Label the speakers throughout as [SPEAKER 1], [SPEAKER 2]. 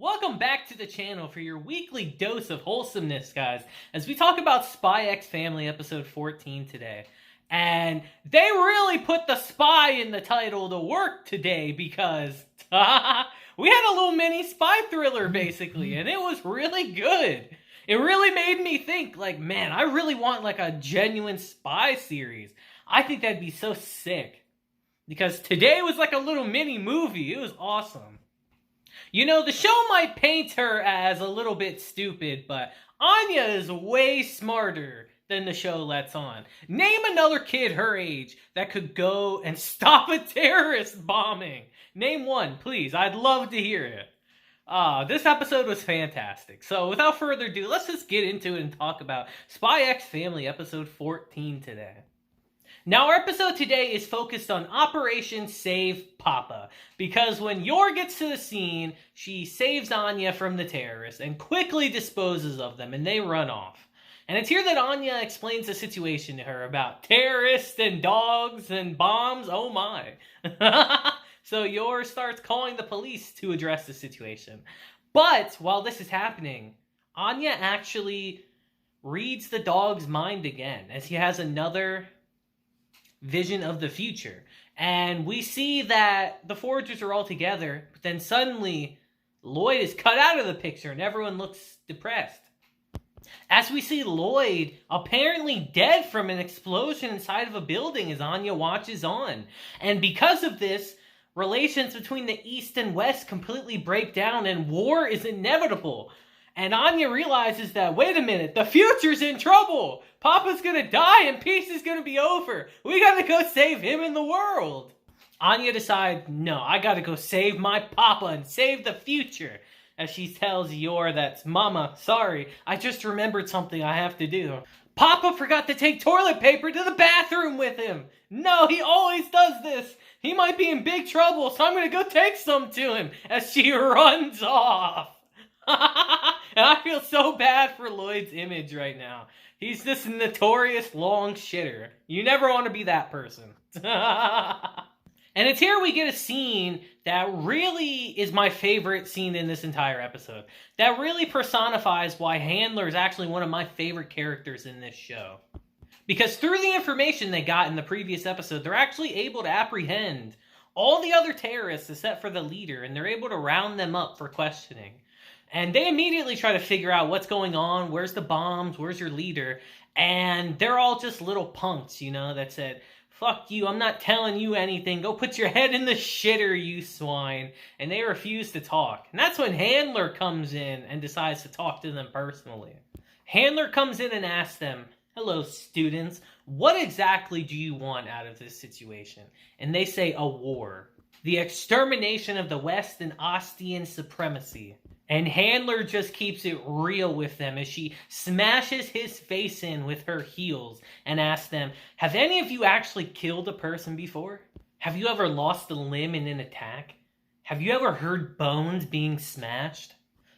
[SPEAKER 1] Welcome back to the channel for your weekly dose of wholesomeness, guys, as we talk about Spy X Family episode 14 today. And they really put the spy in the title to work today because we had a little mini spy thriller, basically, and it was really good. It really made me think, like, man, I really want, like, a genuine spy series. I think that'd be so sick. Because today was like a little mini movie. It was awesome. You know, the show might paint her as a little bit stupid, but Anya is way smarter than the show lets on. Name another kid her age that could go and stop a terrorist bombing. Name one, please. I'd love to hear it. This episode was fantastic. So without further ado, let's just get into it and talk about Spy X Family episode 14 today. Now, our episode today is focused on Operation Save Papa, because when Yor gets to the scene, she saves Anya from the terrorists and quickly disposes of them, and they run off. And it's here that Anya explains the situation to her about terrorists and dogs and bombs, oh my. So Yor starts calling the police to address the situation. But while this is happening, Anya actually reads the dog's mind again, as he has another vision of the future. And we see that the foragers are all together, but then suddenly Loid is cut out of the picture and everyone looks depressed. As we see Loid apparently dead from an explosion inside of a building as Anya watches on. And because of this, relations between the East and West completely break down and war is inevitable. And Anya realizes that, wait a minute, the future's in trouble! Papa's gonna die and peace is gonna be over! We gotta go save him and the world! Anya decides, no, I gotta go save my Papa and save the future! As she tells Yor that, Mama, sorry, I just remembered something I have to do. Papa forgot to take toilet paper to the bathroom with him! No, he always does this! He might be in big trouble, so I'm gonna go take some to him! As she runs off! And I feel so bad for Loid's image right now. He's this notorious long shitter. You never want to be that person. And it's here we get a scene that really is my favorite scene in this entire episode. That really personifies why Handler is actually one of my favorite characters in this show. Because through the information they got in the previous episode, they're actually able to apprehend all the other terrorists except for the leader, and they're able to round them up for questioning. And they immediately try to figure out what's going on, where's the bombs, where's your leader, and they're all just little punks, you know, that said, fuck you, I'm not telling you anything, go put your head in the shitter, you swine, and they refuse to talk. And that's when Handler comes in and decides to talk to them personally. Handler comes in and asks them, hello, students, what exactly do you want out of this situation? And they say a war. The extermination of the West and Ostian supremacy. And Handler just keeps it real with them as she smashes his face in with her heels and asks them, have any of you actually killed a person before? Have you ever lost a limb in an attack? Have you ever heard bones being smashed?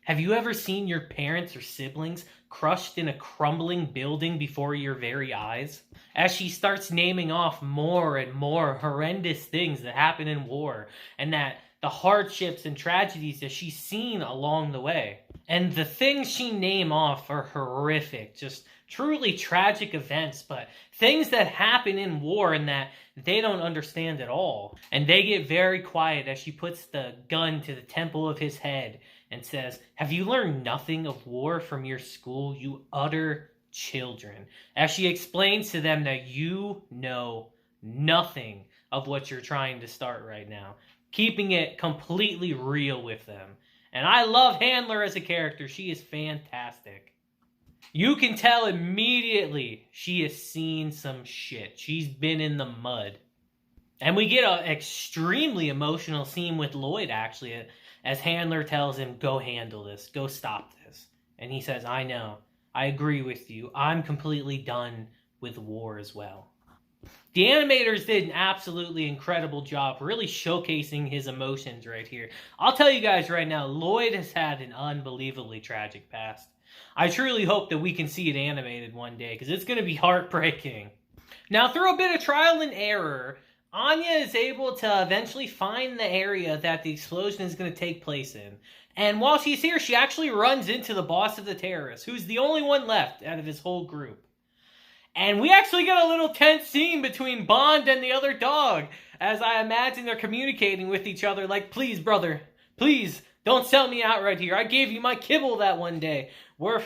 [SPEAKER 1] Have you ever seen your parents or siblings crushed in a crumbling building before your very eyes? As she starts naming off more and more horrendous things that happen in war, and that the hardships and tragedies that she's seen along the way. And the things she name off are horrific, just truly tragic events, but things that happen in war and that they don't understand at all. And they get very quiet as she puts the gun to the temple of his head and says, have you learned nothing of war from your school, you utter children? As she explains to them that you know nothing of what you're trying to start right now. Keeping it completely real with them. And I love Handler as a character. She is fantastic. You can tell immediately she has seen some shit. She's been in the mud. And we get an extremely emotional scene with Loid, actually, as Handler tells him, go handle this. Go stop this. And he says, I know. I agree with you. I'm completely done with war as well. The animators did an absolutely incredible job really showcasing his emotions right here. I'll tell you guys right now, Loid has had an unbelievably tragic past. I truly hope that we can see it animated one day, because it's going to be heartbreaking. Now, through a bit of trial and error, Anya is able to eventually find the area that the explosion is going to take place in. And while she's here, she actually runs into the boss of the terrorists, who's the only one left out of his whole group. And we actually get a little tense scene between Bond and the other dog, as I imagine they're communicating with each other like, please, brother, please, don't sell me out right here. I gave you my kibble that one day. We're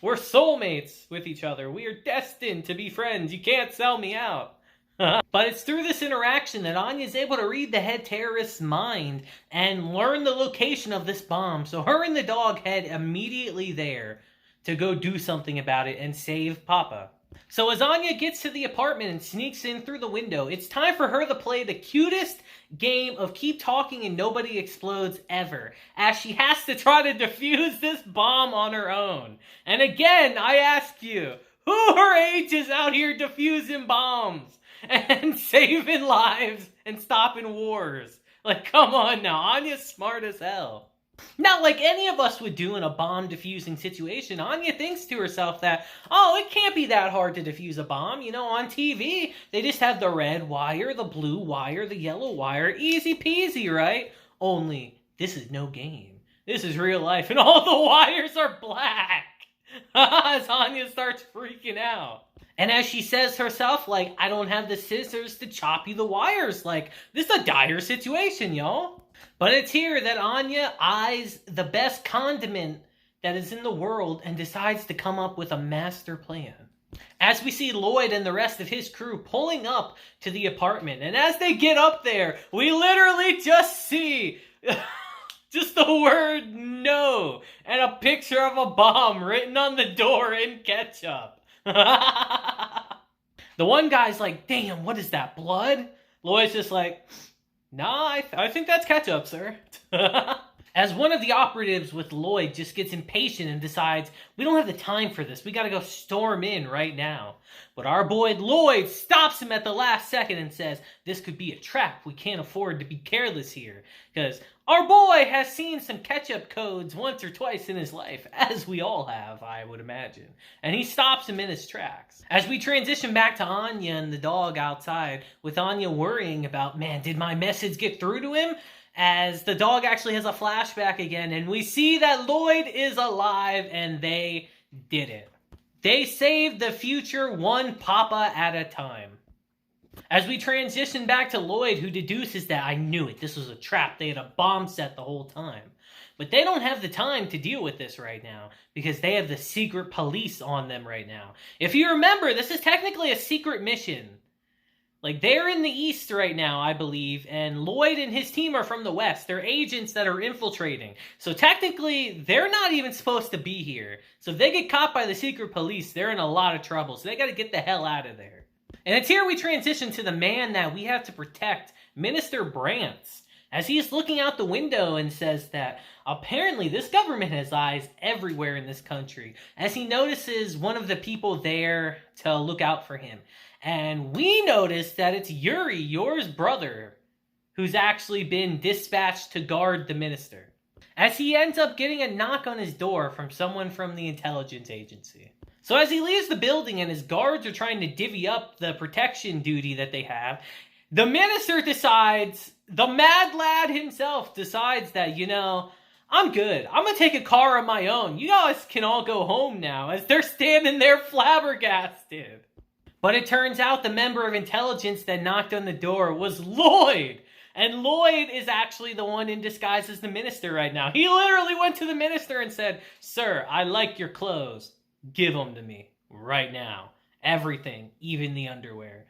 [SPEAKER 1] soulmates with each other. We are destined to be friends. You can't sell me out. But it's through this interaction that Anya's able to read the head terrorist's mind and learn the location of this bomb. So her and the dog head immediately there to go do something about it and save Papa. So as Anya gets to the apartment and sneaks in through the window, it's time for her to play the cutest game of keep talking and nobody explodes ever, as she has to try to defuse this bomb on her own. And again, I ask you, who her age is out here defusing bombs and saving lives and stopping wars? Like, come on now, Anya's smart as hell. Not like any of us would do in a bomb defusing situation. Anya thinks to herself that, oh, it can't be that hard to defuse a bomb. You know, on TV, they just have the red wire, the blue wire, the yellow wire. Easy peasy, right? Only, this is no game. This is real life, and all the wires are black. As Anya starts freaking out. And as she says herself, like, I don't have the scissors to chop you the wires. Like, this is a dire situation, y'all. But it's here that Anya eyes the best condiment that is in the world and decides to come up with a master plan. As we see Loid and the rest of his crew pulling up to the apartment, and as they get up there, we literally just see just the word no and a picture of a bomb written on the door in ketchup. The one guy's like, damn, what is that, blood? Loid's just like, nah, I think that's ketchup, sir. As one of the operatives with Loid just gets impatient and decides, we don't have the time for this. We gotta go storm in right now. But our boy Loid stops him at the last second and says, this could be a trap. We can't afford to be careless here. Because our boy has seen some ketchup codes once or twice in his life, as we all have, I would imagine. And he stops him in his tracks. As we transition back to Anya and the dog outside, with Anya worrying about, man, did my message get through to him? As the dog actually has a flashback again, and we see that Loid is alive, and they did it. They saved the future one papa at a time. As we transition back to Loid, who deduces that I knew it, this was a trap, they had a bomb set the whole time. But they don't have the time to deal with this right now, because they have the secret police on them right now. If you remember, this is technically a secret mission. Like, they're in the east right now, I believe, and Loid and his team are from the west. They're agents that are infiltrating. So technically, they're not even supposed to be here. So if they get caught by the secret police, they're in a lot of trouble. So they gotta get the hell out of there. And it's here we transition to the man that we have to protect, Minister Brantz, as he's looking out the window and says that apparently this government has eyes everywhere in this country, as he notices one of the people there to look out for him. And we notice that it's Yuri, Yor's brother, who's actually been dispatched to guard the minister, as he ends up getting a knock on his door from someone from the intelligence agency. So as he leaves the building and his guards are trying to divvy up the protection duty that they have, the minister decides, the mad lad himself decides that, you know, I'm good. I'm going to take a car of my own. You guys can all go home now, as they're standing there flabbergasted. But it turns out the member of intelligence that knocked on the door was Loid. And Loid is actually the one in disguise as the minister right now. He literally went to the minister and said, sir, I like your clothes. Give them to me right now. Everything, even the underwear.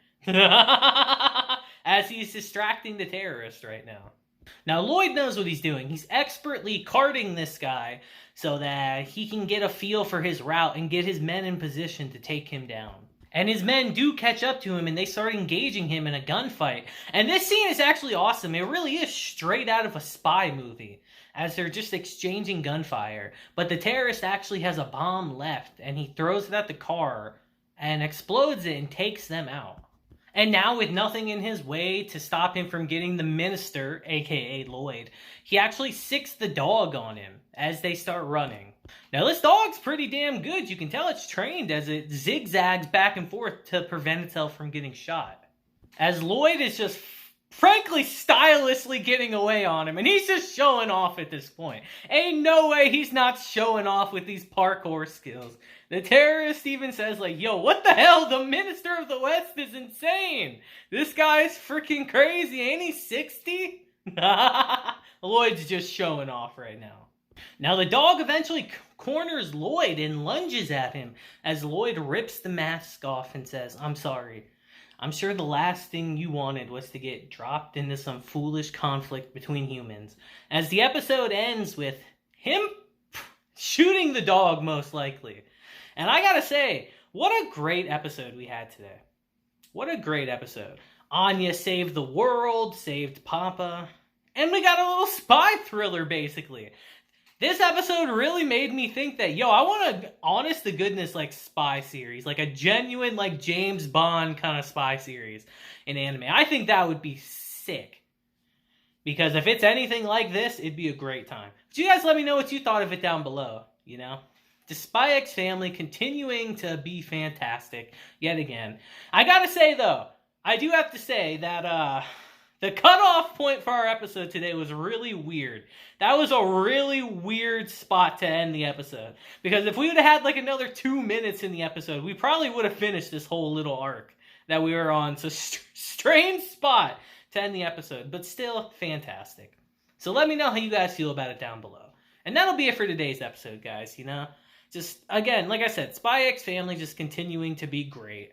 [SPEAKER 1] As he's distracting the terrorist right now. Now, Loid knows what he's doing. He's expertly carting this guy so that he can get a feel for his route and get his men in position to take him down. And his men do catch up to him, and they start engaging him in a gunfight. And this scene is actually awesome. It really is straight out of a spy movie, as they're just exchanging gunfire. But the terrorist actually has a bomb left, and he throws it at the car and explodes it and takes them out. And now, with nothing in his way to stop him from getting the minister, aka Loid, he actually sicks the dog on him as they start running. Now, this dog's pretty damn good. You can tell it's trained as it zigzags back and forth to prevent itself from getting shot. As Loid is just frankly, stylishly getting away on him, and he's just showing off at this point. Ain't no way he's not showing off with these parkour skills. The terrorist even says, like, yo, what the hell? The Minister of the West is insane. This guy's freaking crazy. Ain't he 60? Loid's just showing off right now. Now the dog eventually corners Loid and lunges at him as Loid rips the mask off and says, I'm sorry. I'm sure the last thing you wanted was to get dropped into some foolish conflict between humans. As the episode ends with him shooting the dog, most likely. And I gotta say, what a great episode we had today. What a great episode. Anya saved the world, saved Papa, and we got a little spy thriller, basically. This episode really made me think that, yo, I want a honest-to-goodness, like, spy series. Like, a genuine, like, James Bond kind of spy series in anime. I think that would be sick. Because if it's anything like this, it'd be a great time. But you guys let me know what you thought of it down below, you know? The Spy X Family continuing to be fantastic yet again. I gotta say, though, I do have to say that, the cutoff point for our episode today was really weird. That was a really weird spot to end the episode. Because if we would have had like another 2 minutes in the episode, we probably would have finished this whole little arc that we were on. So strange spot to end the episode, but still fantastic. So let me know how you guys feel about it down below. And that'll be it for today's episode, guys, you know? Just, again, like I said, Spy X Family just continuing to be great.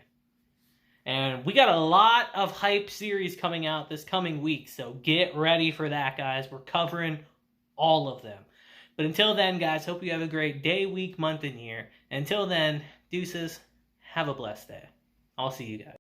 [SPEAKER 1] And we got a lot of hype series coming out this coming week, so get ready for that, guys. We're covering all of them. But until then, guys, hope you have a great day, week, month, and year. Until then, deuces, have a blessed day. I'll see you guys.